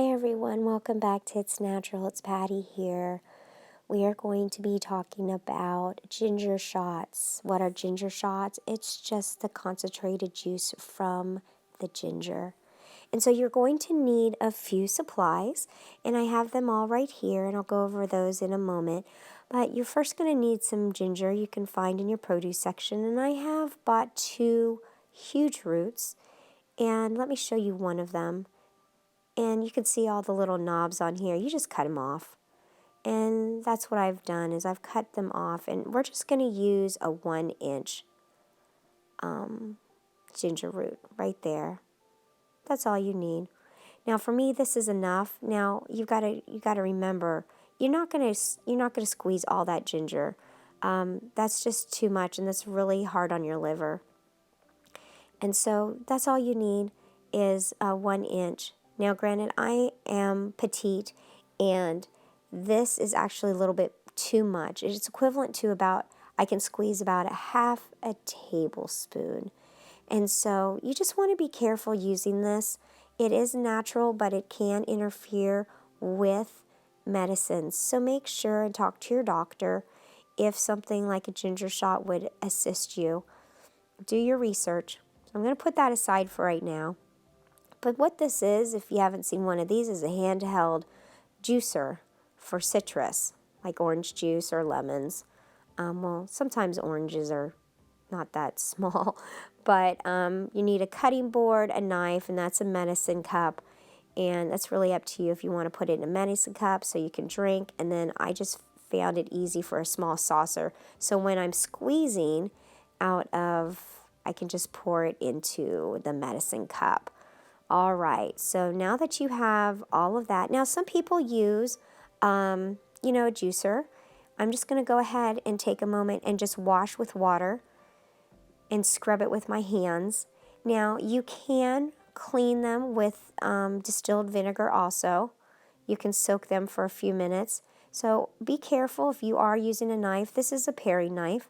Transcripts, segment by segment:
Hi everyone, welcome back to It's Natural. It's Patty here. We are going to be talking about ginger shots. What are ginger shots? It's just the concentrated juice from the ginger. And so you're going to need a few supplies, and I have them all right here, and I'll go over those in a moment. But you're first going to need some ginger you can find in your produce section, and I have bought 2 huge roots, and let me show you one of them. And you can see all the little knobs on here. You just cut them off. And that's what I've done, is I've cut them off. And we're just going to use a 1-inch ginger root right there. That's all you need. Now for me, this is enough. Now you gotta remember, you're not gonna squeeze all that ginger. That's just too much, and that's really hard on your liver. And so that's all you need is 1 inch. Now, granted, I am petite, and this is actually a little bit too much. It's equivalent to I can squeeze about a half a tablespoon. And so you just want to be careful using this. It is natural, but it can interfere with medicines. So make sure and talk to your doctor if something like a ginger shot would assist you. Do your research. I'm going to put that aside for right now. But what this is, if you haven't seen one of these, is a handheld juicer for citrus, like orange juice or lemons. Well, sometimes oranges are not that small, but you need a cutting board, a knife, and that's a medicine cup. And that's really up to you if you want to put it in a medicine cup so you can drink. And then I just found it easy for a small saucer. So when I'm squeezing I can just pour it into the medicine cup. All right, so now that you have all of that, now some people use, a juicer. I'm just going to go ahead and take a moment and just wash with water and scrub it with my hands. Now, you can clean them with distilled vinegar also. You can soak them for a few minutes. So be careful if you are using a knife. This is a paring knife.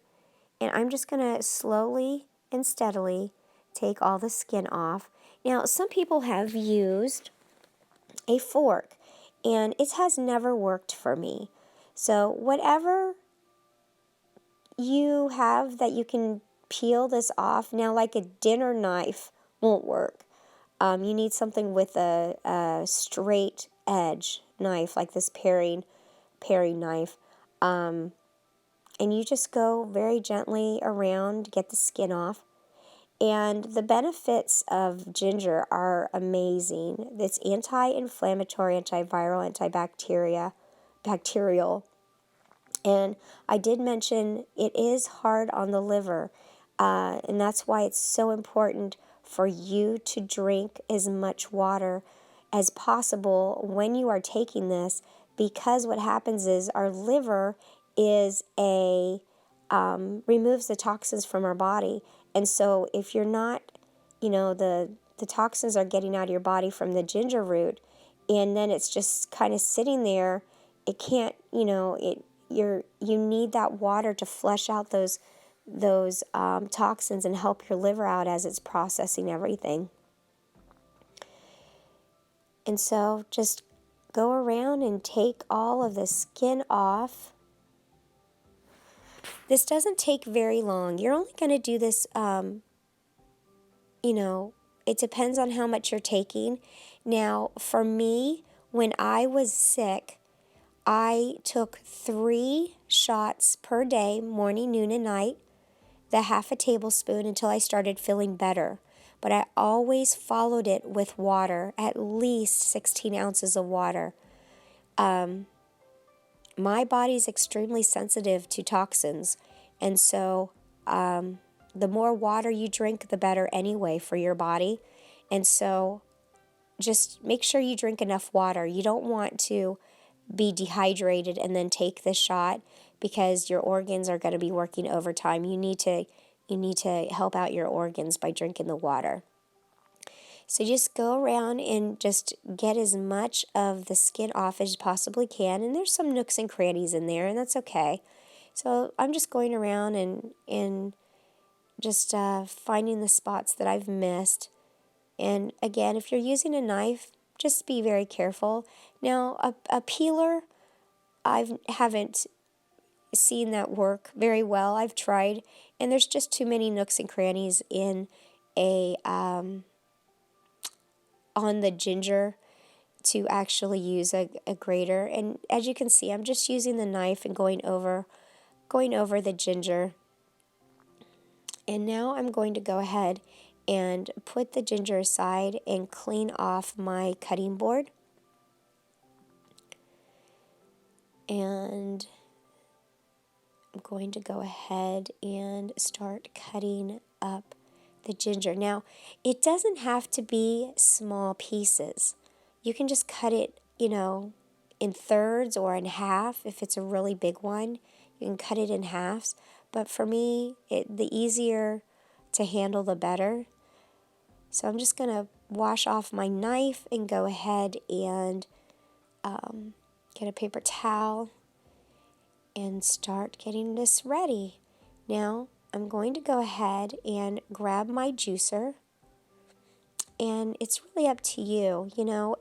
And I'm just going to slowly and steadily take all the skin off. Now, some people have used a fork, and it has never worked for me. So whatever you have that you can peel this off, now like a dinner knife won't work. You need something with a straight edge knife, like this paring knife. And you just go very gently around, get the skin off. And the benefits of ginger are amazing. It's anti-inflammatory, antiviral, bacterial. And I did mention it is hard on the liver. And that's why it's so important for you to drink as much water as possible when you are taking this, because what happens is our liver removes the toxins from our body. And so if you're not, the toxins are getting out of your body from the ginger root, and then it's just kind of sitting there, it can't, you need that water to flush out those toxins and help your liver out as it's processing everything. And so just go around and take all of the skin off. This doesn't take very long. You're only going to do this, it depends on how much you're taking. Now, for me, when I was sick, I took 3 shots per day, morning, noon, and night, the half a tablespoon until I started feeling better. But I always followed it with water, at least 16 ounces of water. My body's extremely sensitive to toxins, and so the more water you drink, the better anyway for your body. And so just make sure you drink enough water. You don't want to be dehydrated and then take this shot, because your organs are going to be working overtime. You need to help out your organs by drinking the water. So just go around and just get as much of the skin off as you possibly can. And there's some nooks and crannies in there, and that's okay. So I'm just going around and just finding the spots that I've missed. And again, if you're using a knife, just be very careful. Now, a peeler, I haven't seen that work very well. I've tried, and there's just too many nooks and crannies in a on the ginger to actually use a grater. And as you can see, I'm just using the knife and going over the ginger. And now I'm going to go ahead and put the ginger aside and clean off my cutting board. And I'm going to go ahead and start cutting up the ginger. Now, it doesn't have to be small pieces. You can just cut it, in thirds or in half. If it's a really big one, you can cut it in halves. But for me, the easier to handle, the better. So I'm just going to wash off my knife and go ahead and get a paper towel and start getting this ready. Now, I'm going to go ahead and grab my juicer. And it's really up to you.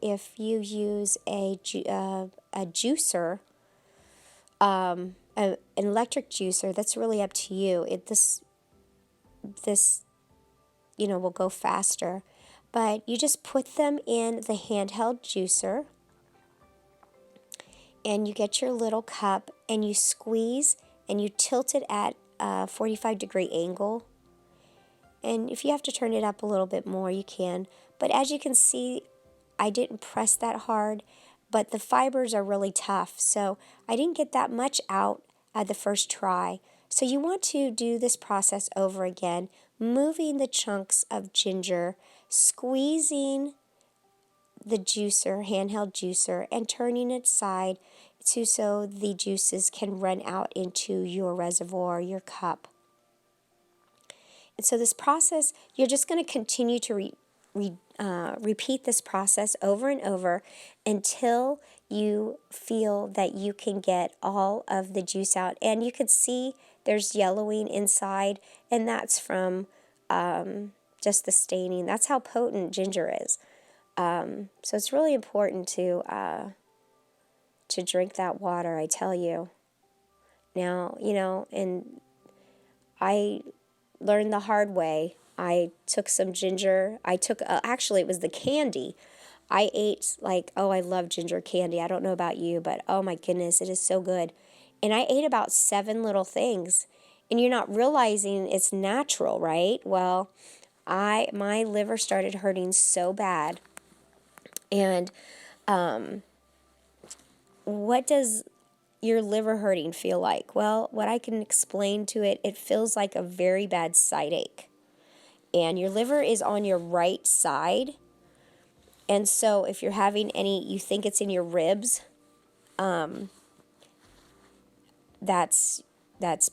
If you use a juicer, an electric juicer, that's really up to you. This will go faster. But you just put them in the handheld juicer, and you get your little cup, and you squeeze, and you tilt it at a 45-degree angle. And if you have to turn it up a little bit more, you can. But as you can see, I didn't press that hard, but the fibers are really tough. So I didn't get that much out at the first try. So you want to do this process over again, moving the chunks of ginger, squeezing the juicer, handheld juicer, and turning it aside so the juices can run out into your reservoir, your cup. And so this process, you're just going to continue to repeat this process over and over until you feel that you can get all of the juice out. And you can see there's yellowing inside, and that's from just the staining. That's how potent ginger is. So it's really important to drink that water, I tell you. Now, and I learned the hard way. I took some ginger. Actually, it was the candy. I ate I love ginger candy. I don't know about you, but oh my goodness, it is so good. And I ate about 7 little things. And you're not realizing it's natural, right? Well, my liver started hurting so bad. And what does your liver hurting feel like? Well, what I can explain to it, it feels like a very bad side ache. And your liver is on your right side. And so if you're having you think it's in your ribs, that's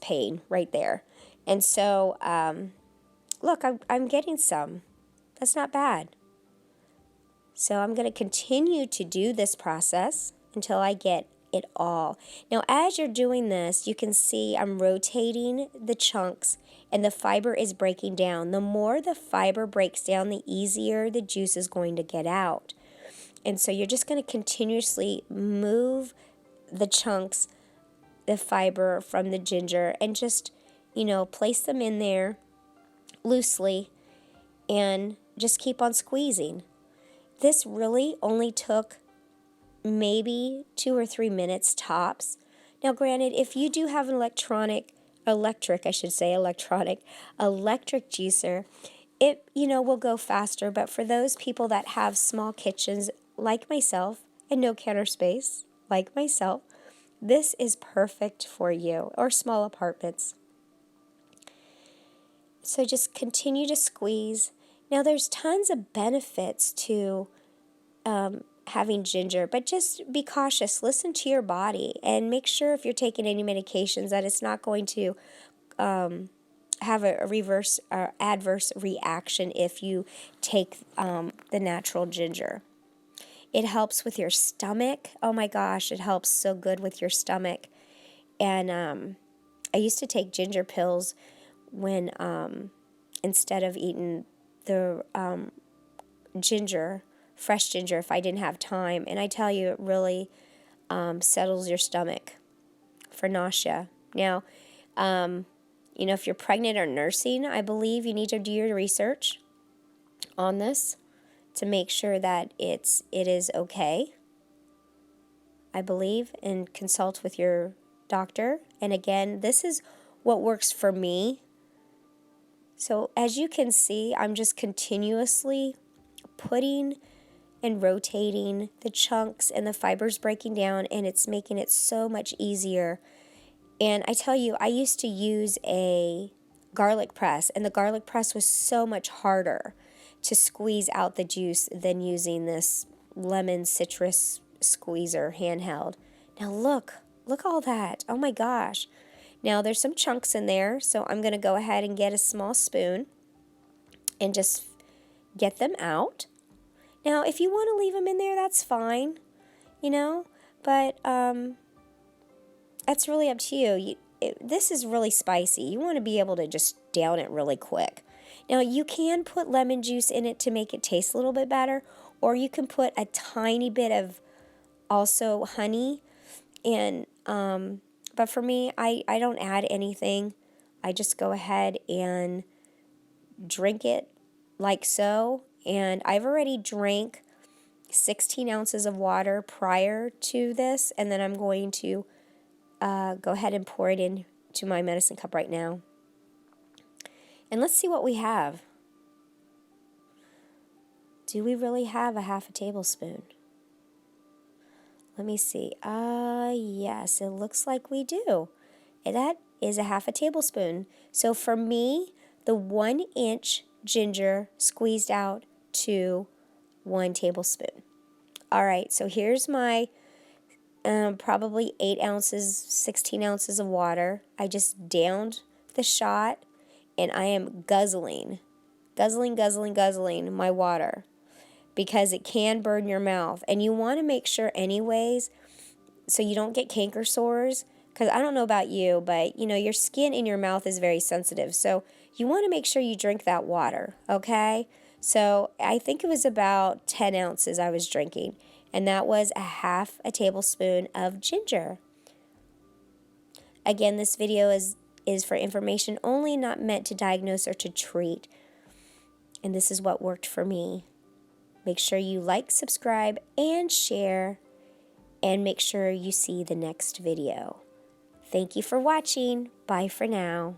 pain right there. And so, look, I'm getting some. That's not bad. So I'm going to continue to do this process until I get it all. Now, as you're doing this, you can see I'm rotating the chunks and the fiber is breaking down. The more the fiber breaks down, the easier the juice is going to get out. And so you're just going to continuously move the chunks, the fiber from the ginger, and just, place them in there loosely and just keep on squeezing. This really only took maybe 2 or 3 minutes tops. Now, granted, if you do have an electric juicer, it, will go faster. But for those people that have small kitchens like myself and no counter space like myself, this is perfect for you, or small apartments. So just continue to squeeze. Now, there's tons of benefits to having ginger, but just be cautious. Listen to your body and make sure if you're taking any medications that it's not going to have a reverse or adverse reaction if you take the natural ginger. It helps with your stomach. Oh my gosh, it helps so good with your stomach. And I used to take ginger pills when instead of eating the ginger fresh ginger if I didn't have time. And I tell you, it really settles your stomach for nausea. Now, if you're pregnant or nursing, I believe you need to do your research on this to make sure that it is okay, I believe, and consult with your doctor. And again, this is what works for me. So as you can see, I'm just continuously putting and rotating the chunks and the fibers breaking down, and it's making it so much easier. And I tell you, I used to use a garlic press, and the garlic press was so much harder to squeeze out the juice than using this lemon citrus squeezer handheld. Now look all that. Oh my gosh. Now there's some chunks in there, so I'm going to go ahead and get a small spoon and just get them out. Now if you want to leave them in there, that's fine, but that's really up to you. This is really spicy. You want to be able to just down it really quick. Now you can put lemon juice in it to make it taste a little bit better, or you can put a tiny bit of also honey. And but for me, I don't add anything. I just go ahead and drink it like so. And I've already drank 16 ounces of water prior to this, and then I'm going to go ahead and pour it into my medicine cup right now. And let's see what we have. Do we really have a half a tablespoon? Let me see. Yes, it looks like we do. And that is a half a tablespoon. So for me, the 1-inch ginger squeezed out to 1 tablespoon. All right, so here's my probably 8 ounces, 16 ounces of water. I just downed the shot, and I am guzzling my water, because it can burn your mouth. And you want to make sure anyways, so you don't get canker sores, because I don't know about you, but your skin in your mouth is very sensitive. So you want to make sure you drink that water, okay? So I think it was about 10 ounces I was drinking, and that was a half a tablespoon of ginger. Again, this video is for information only, not meant to diagnose or to treat. And this is what worked for me. Make sure you like, subscribe, and share, and make sure you see the next video. Thank you for watching. Bye for now.